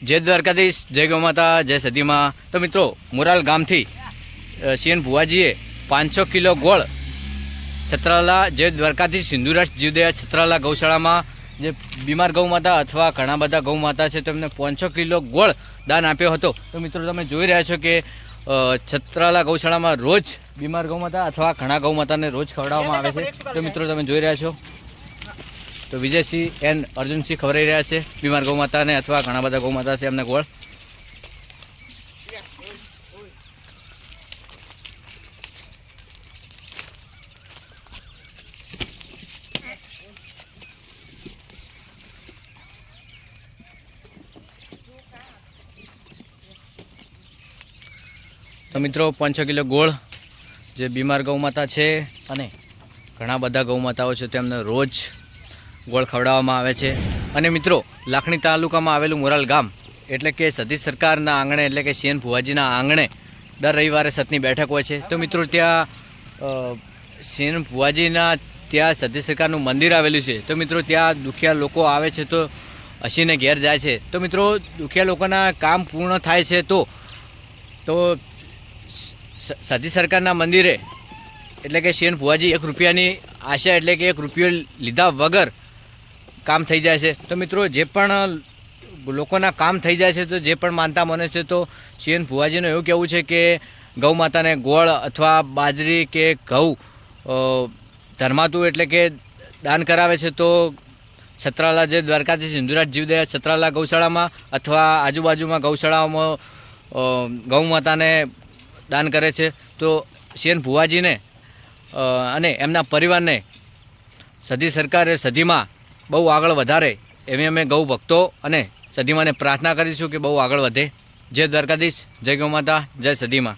जय द्वारकाधीश, जय गौ माता, जय सदी माँ। तो मित्रों, मोराल गाम थी सीएन भुवाजीए 500 किलो गोळ छत्राला जय द्वारकाधीश हिंदुराज जीवदया छत्राला गौशाला में जे बीमार गौ माता अथवा घणा बधा गौ माता है तेमने 500 किलो गोळ दान आप्यो हतो। तो मित्रों, तमे जोई रह्या छो कि छत्राला गौशाला में रोज बीमार गौ माता अथवा घणा गौ माता ने रोज खवडाववामां आवे छे। तो मित्रों, तमे जोई रह्या छो तो विजयसिंह एन अर्जुनसिंह खवराई रह्या छे बीमार गौ माता ने अथवा घणा बधा गौ माता छे एमने गोळ। तो मित्रों, 500 किलो गोळ जे बीमार गौ माता है अने घणा बधा गौ माताओ छे तेमने रोज गोळ खवडाववामां आवे छे। अने मित्रों, लाखणी तालुकामां आवेलुं मोराल गाम एटले के सती सरकारना आंगणे एटले के सीएन भुवाजीना आंगणे दर रविवारे सतनी बैठक होय छे। तो मित्रों, त्या सीएन भुवाजीना त्या सती सरकारनुं मंदिर आवेलुं छे। तो मित्रों, त्या दुखिया लोको आवे छे तो हसीने घेर जाय छे। तो मित्रों, दुखिया लोकोना काम पूर्ण थाय छे तो सती सरकारना मंदिरे एटले के सीएन भुवाजी 1 रुपयानी आशा एटले के 1 रुपयो लीधा वगर काम थई जाय छे। तो मित्रों, जे पण लोकोना काम थई जाय छे तो जे पण मानता माने छे तो सीएन भुवाजीनुं एवुं कहेवुं छे के गौ माताने गोळ अथवा बाजरी के घઉં धर्मातु एटले के दान करावे छे। तो छत्राला जे द्वारकाधीश हिंदुराज जीवदया छत्राला गौशाळामां अथवा आजुबाजुमां गौशाळाओमां गौ माताने दान करे छे। तो सीएन भुवाजीने अने एमना परिवारने सदी सरकारे सदीमां बहु आगळ वधारे एवी अमे गौ भक्तो अने सदीमाने प्रार्थना करीशुं कि बहु आगळ वधे। जय द्वारकाधीश, जय गौ माता, जय सदी माँ।